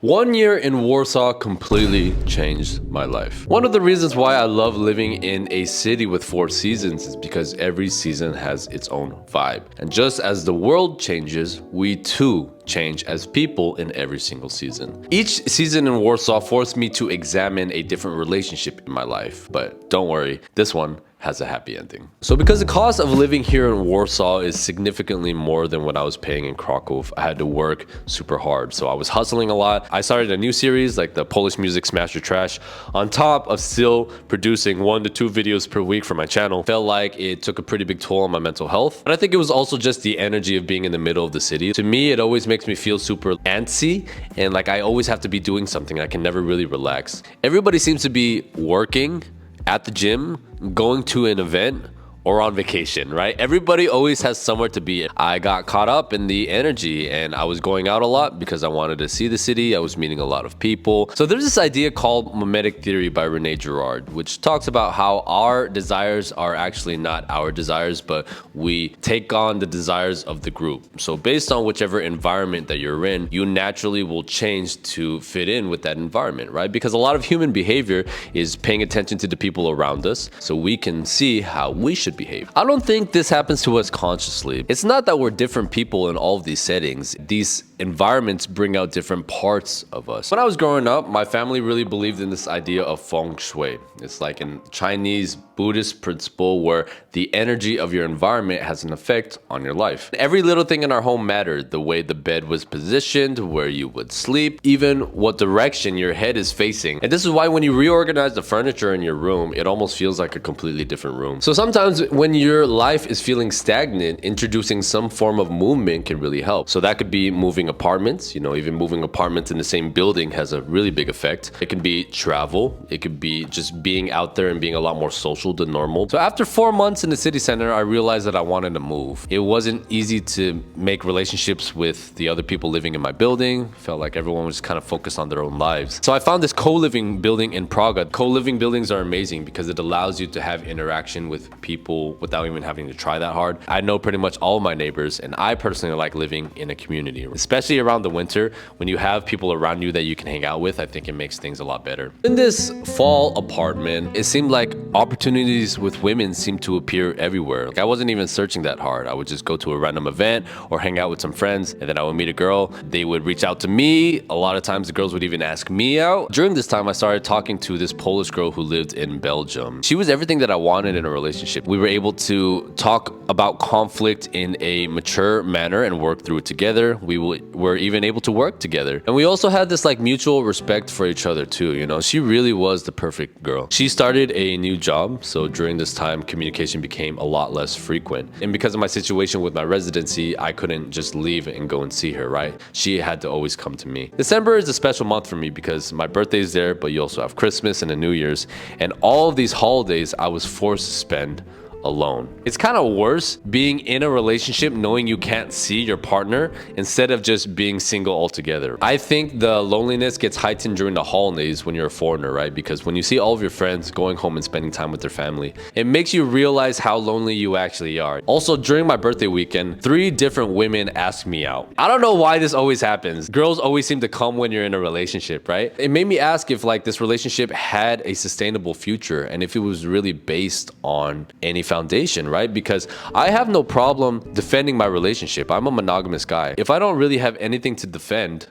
1 year in Warsaw completely changed my life. One of the reasons why I love living in a city with 4 seasons is because every season has its own vibe. And just as the world changes, we too change as people in every single season. Each season in Warsaw forced me to examine a different relationship in my life. But don't worry, this one has a happy ending. So because the cost of living here in Warsaw is significantly more than what I was paying in Krakow, I had to work super hard. So I was hustling a lot. I started a new series like the Polish Music Smash or Trash on top of still producing 1 to 2 videos per week for my channel. Felt like it took a pretty big toll on my mental health. But I think it was also just the energy of being in the middle of the city. To me, it always makes me feel super antsy and like I always have to be doing something. I can never really relax. Everybody seems to be working, at the gym, going to an event, or on vacation, right? Everybody always has somewhere to be. I got caught up in the energy and I was going out a lot because I wanted to see the city. I was meeting a lot of people. So there's this idea called mimetic theory by Rene Girard, which talks about how our desires are actually not our desires, but we take on the desires of the group. So based on whichever environment that you're in, you naturally will change to fit in with that environment, right? Because a lot of human behavior is paying attention to the people around us so we can see how we should behave. I don't think this happens to us consciously. It's not that we're different people in all of these settings. These environments bring out different parts of us. When I was growing up, my family really believed in this idea of feng shui. It's like a Chinese Buddhist principle where the energy of your environment has an effect on your life. Every little thing in our home mattered. The way the bed was positioned, where you would sleep, even what direction your head is facing. And this is why when you reorganize the furniture in your room, it almost feels like a completely different room. So sometimes when your life is feeling stagnant, introducing some form of movement can really help. So that could be moving apartments. Even moving apartments in the same building has a really big effect. It can be travel. It could be just being out there and being a lot more social than normal. So after 4 months in the city center, I realized that I wanted to move. It wasn't easy to make relationships with the other people living in my building. Felt like everyone was kind of focused on their own lives. So I found this co-living building in Praga. Co-living buildings are amazing because it allows you to have interaction with people without even having to try that hard. I know pretty much all of my neighbors, and I personally like living in a community, especially around the winter. When you have people around you that you can hang out with, I think it makes things a lot better. In this fall apartment, it seemed like opportunities with women seemed to appear everywhere. Like I wasn't even searching that hard. I would just go to a random event or hang out with some friends, and then I would meet a girl. They would reach out to me. A lot of times the girls would even ask me out. During this time, I started talking to this Polish girl who lived in Belgium. She was everything that I wanted in a relationship. We were able to talk about conflict in a mature manner and work through it together. We were even able to work together. And we also had this like mutual respect for each other too. She really was the perfect girl. She started a new job. So during this time, communication became a lot less frequent. And because of my situation with my residency, I couldn't just leave and go and see her, right? She had to always come to me. December is a special month for me because my birthday is there, but you also have Christmas and a New Year's. And all of these holidays I was forced to spend alone. It's kind of worse being in a relationship knowing you can't see your partner instead of just being single altogether. I think the loneliness gets heightened during the holidays when you're a foreigner, right? Because when you see all of your friends going home and spending time with their family, it makes you realize how lonely you actually are. Also, during my birthday weekend, 3 different women asked me out. I don't know why this always happens. Girls always seem to come when you're in a relationship, right? It made me ask if like this relationship had a sustainable future and if it was really based on any foundation, right? Because I have no problem defending my relationship. I'm a monogamous guy. If I don't really have anything to defend,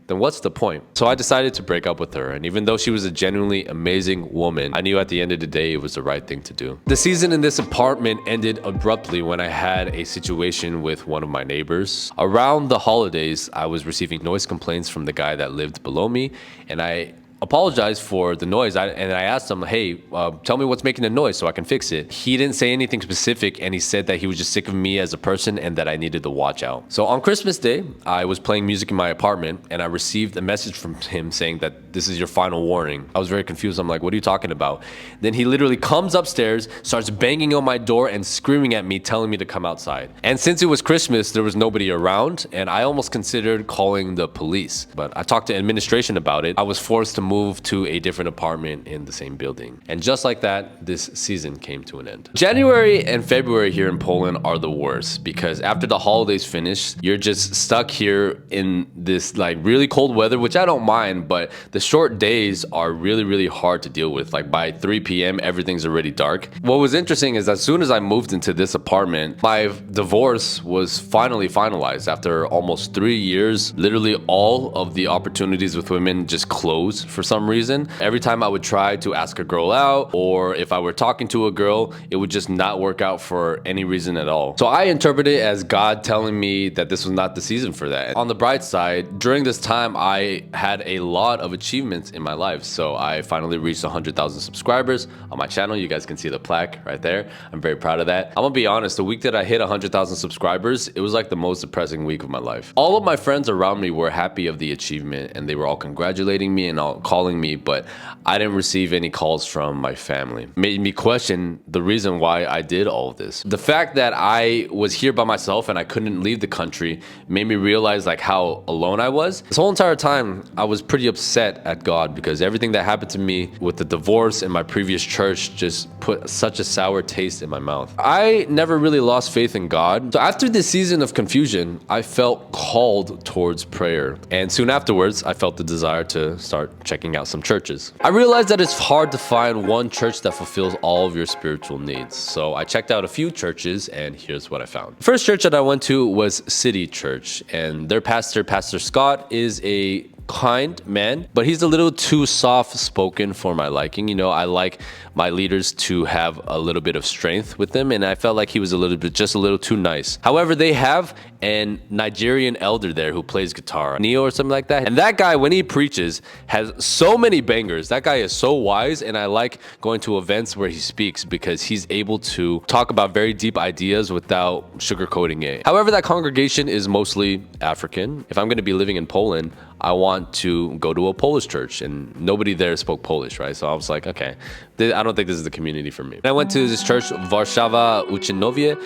then what's the point? So I decided to break up with her. And even though she was a genuinely amazing woman, I knew at the end of the day it was the right thing to do. The season in this apartment ended abruptly when I had a situation with one of my neighbors. Around the holidays, I was receiving noise complaints from the guy that lived below me, and I apologized for the noise. And I asked him, hey, tell me what's making the noise so I can fix it. He didn't say anything specific, and he said that he was just sick of me as a person and that I needed to watch out. So on Christmas Day, I was playing music in my apartment and I received a message from him saying that this is your final warning. I was very confused. I'm like, what are you talking about? Then he literally comes upstairs, starts banging on my door and screaming at me, telling me to come outside. And since it was Christmas, there was nobody around, and I almost considered calling the police. But I talked to administration about it. I was forced to move move to a different apartment in the same building. And just like that, this season came to an end. January and February here in Poland are the worst because after the holidays finish, you're just stuck here in this like really cold weather, which I don't mind, but the short days are really, really hard to deal with. Like by 3 p.m., everything's already dark. What was interesting is as soon as I moved into this apartment, my divorce was finally finalized after almost 3 years. Literally all of the opportunities with women just closed for some reason. Every time I would try to ask a girl out, or if I were talking to a girl, it would just not work out for any reason at all. So I interpret it as God telling me that this was not the season for that. On the bright side, during this time, I had a lot of achievements in my life. So I finally reached 100,000 subscribers on my channel. You guys can see the plaque right there. I'm very proud of that. I'm gonna be honest, the week that I hit 100,000 subscribers, it was like the most depressing week of my life. All of my friends around me were happy of the achievement and they were all congratulating me and all calling me, but I didn't receive any calls from my family. It made me question the reason why I did all of this. The fact that I was here by myself and I couldn't leave the country made me realize like how alone I was. This whole entire time, I was pretty upset at God because everything that happened to me with the divorce in my previous church just put such a sour taste in my mouth. I never really lost faith in God. So after this season of confusion, I felt called towards prayer. And soon afterwards, I felt the desire to start checking out some churches. I realized that it's hard to find one church that fulfills all of your spiritual needs. So I checked out a few churches and here's what I found. The first church that I went to was City Church, and their pastor, Pastor Scott, is a kind man, but he's a little too soft-spoken for my liking. You know, I like my leaders to have a little bit of strength with them, and I felt like he was just a little too nice. However, they have an Nigerian elder there who plays guitar, Neo or something like that. And that guy, when he preaches, has so many bangers. That guy is so wise, and I like going to events where he speaks because he's able to talk about very deep ideas without sugarcoating it. However, that congregation is mostly African. If I'm going to be living in Poland, I want to go to a Polish church, and nobody there spoke Polish, right? So I was like, okay, I don't think this is the community for me. And I went to this church, Warsaw Uczynnowie,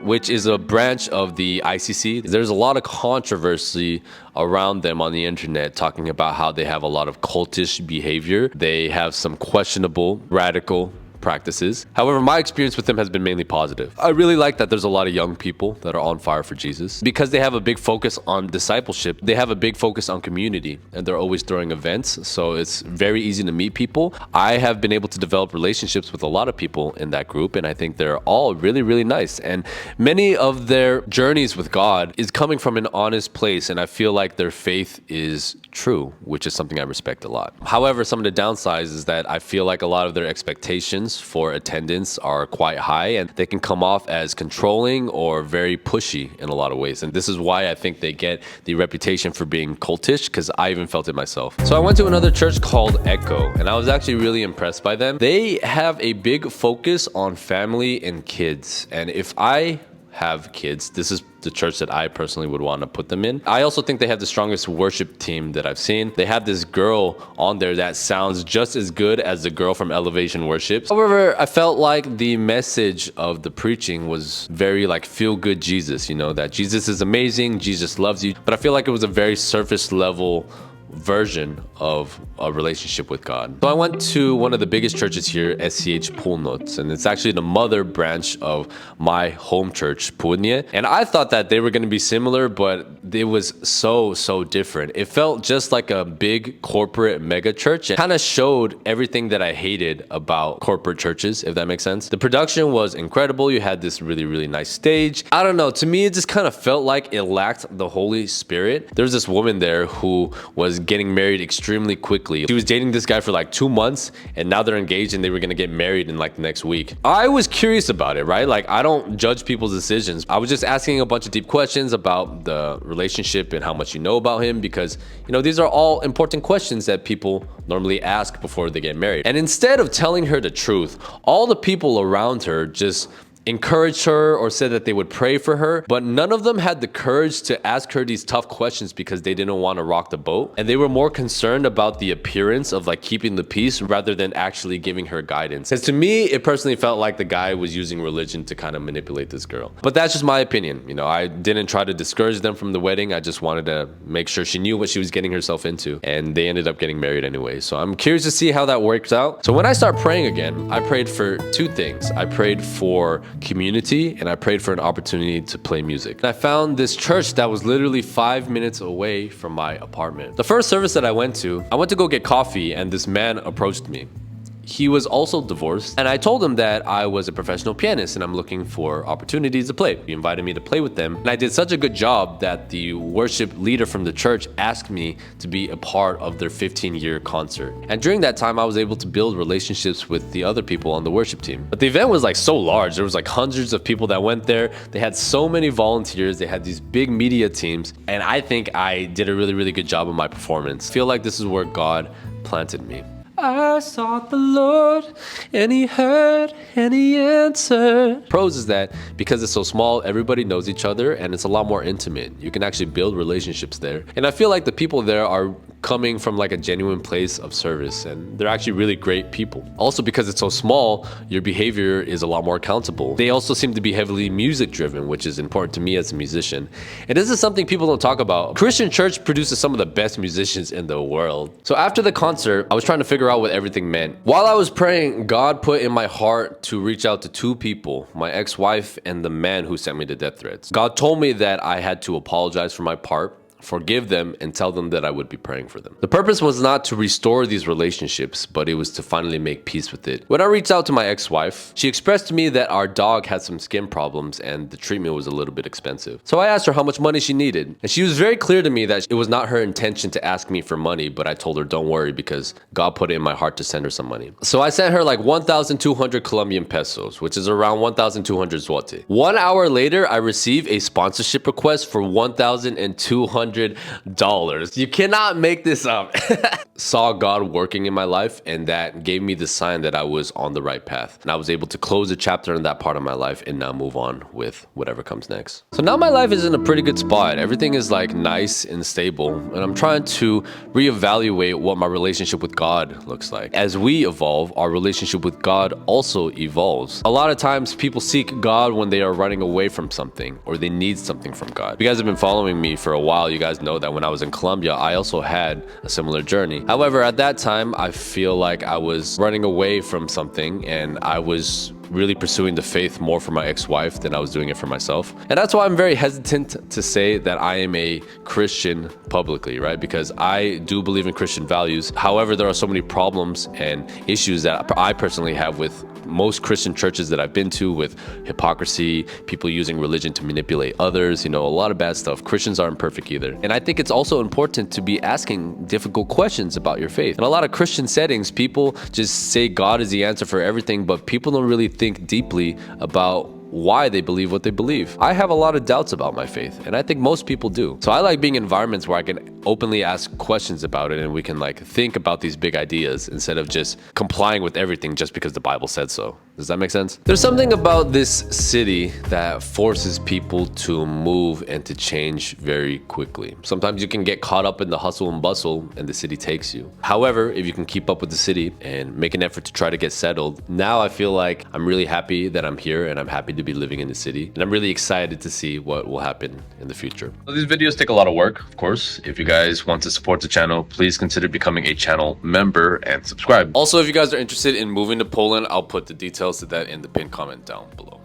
which is a branch of the ICC. There's a lot of controversy around them on the internet talking about how they have a lot of cultish behavior. They have some questionable, radical practices. However, my experience with them has been mainly positive. I really like that there's a lot of young people that are on fire for Jesus because they have a big focus on discipleship. They have a big focus on community, and they're always throwing events, so it's very easy to meet people. I have been able to develop relationships with a lot of people in that group, and I think they're all really, really nice. And many of their journeys with God is coming from an honest place, and I feel like their faith is true, which is something I respect a lot. However, some of the downsides is that I feel like a lot of their expectations for attendance are quite high, and they can come off as controlling or very pushy in a lot of ways. And this is why I think they get the reputation for being cultish, because I even felt it myself. So I went to another church called Echo, and I was actually really impressed by them. They have a big focus on family and kids. And if I have kids, this is the church that I personally would want to put them in. I also think they have the strongest worship team that I've seen. They have this girl on there that sounds just as good as the girl from Elevation Worship. However, I felt like the message of the preaching was very like feel-good Jesus, you know, that Jesus is amazing, Jesus loves you. But I feel like it was a very surface level version of a relationship with God. So I went to one of the biggest churches here, SCH Północ, and it's actually the mother branch of my home church, Południe. And I thought that they were going to be similar, but it was so different. It felt just like a big corporate mega church. It kind of showed everything that I hated about corporate churches, if that makes sense. The production was incredible. You had this really nice stage. I don't know, to me it just kind of felt like it lacked the Holy Spirit. There's this woman there who was getting married extremely quickly. She was dating this guy for like 2 months, and now they're engaged and they were gonna get married in like the next week. I was curious about it, right? Like, I don't judge people's decisions. I was just asking a bunch of deep questions about the relationship and how much you know about him, because, you know, these are all important questions that people normally ask before they get married. And instead of telling her the truth, all the people around her just encouraged her or said that they would pray for her, but none of them had the courage to ask her these tough questions because they didn't want to rock the boat. And they were more concerned about the appearance of like keeping the peace rather than actually giving her guidance. Because to me, it personally felt like the guy was using religion to kind of manipulate this girl. But that's just my opinion. You know, I didn't try to discourage them from the wedding. I just wanted to make sure she knew what she was getting herself into. And they ended up getting married anyway. So I'm curious to see how that works out. So when I start praying again, I prayed for two things. I prayed for community and I prayed for an opportunity to play music. And I found this church that was literally 5 minutes away from my apartment. The first service that I went to go get coffee and this man approached me. He was also divorced, and I told him that I was a professional pianist and I'm looking for opportunities to play. He invited me to play with them, and I did such a good job that the worship leader from the church asked me to be a part of their 15-year concert. And during that time, I was able to build relationships with the other people on the worship team. But the event was like so large. There was like hundreds of people that went there. They had so many volunteers. They had these big media teams, and I think I did a really, really good job of my performance. I feel like this is where God planted me. I sought the Lord, and He heard, and He answered. Pros is that because it's so small, everybody knows each other, and it's a lot more intimate. You can actually build relationships there. And I feel like the people there are coming from like a genuine place of service, and they're actually really great people. Also, because it's so small, your behavior is a lot more accountable. They also seem to be heavily music driven, which is important to me as a musician. And this is something people don't talk about. Christian church produces some of the best musicians in the world. So after the concert, I was trying to figure out what everything meant. While I was praying, God put in my heart to reach out to two people, my ex-wife and the man who sent me the death threats. God told me that I had to apologize for my part, forgive them, and tell them that I would be praying for them. The purpose was not to restore these relationships, but it was to finally make peace with it. When I reached out to my ex-wife, she expressed to me that our dog had some skin problems and the treatment was a little bit expensive. So I asked her how much money she needed, and she was very clear to me that it was not her intention to ask me for money, but I told her don't worry because God put it in my heart to send her some money. So I sent her like 1,200 Colombian pesos, which is around 1,200 zloty. 1 hour later, I received a sponsorship request for $1,200. You cannot make this up. Saw God working in my life, and that gave me the sign that I was on the right path. And I was able to close a chapter in that part of my life and now move on with whatever comes next. So now my life is in a pretty good spot. Everything is like nice and stable, and I'm trying to reevaluate what my relationship with God looks like. As we evolve, our relationship with God also evolves. A lot of times people seek God when they are running away from something or they need something from God. If you guys have been following me for a while, you guys know that when I was in Colombia, I also had a similar journey. However, at that time, I feel like I was running away from something and I was really pursuing the faith more for my ex-wife than I was doing it for myself. And that's why I'm very hesitant to say that I am a Christian publicly, right? Because I do believe in Christian values. However, there are so many problems and issues that I personally have with most Christian churches that I've been to, with hypocrisy, people using religion to manipulate others, you know, a lot of bad stuff. Christians aren't perfect either. And I think it's also important to be asking difficult questions about your faith. In a lot of Christian settings, people just say God is the answer for everything, but people don't really think deeply about why they believe what they believe. I have a lot of doubts about my faith, and I think most people do. So I like being in environments where I can openly ask questions about it and we can like think about these big ideas instead of just complying with everything just because the Bible said so. Does that make sense? There's something about this city that forces people to move and to change very quickly. Sometimes you can get caught up in the hustle and bustle and the city takes you. However, if you can keep up with the city and make an effort to try to get settled, now I feel like I'm really happy that I'm here and I'm happy to be living in the city. And I'm really excited to see what will happen in the future. So these videos take a lot of work, of course. If you guys want to support the channel, please consider becoming a channel member and subscribe. Also, if you guys are interested in moving to Poland, I'll put the details to that in the pinned comment down below.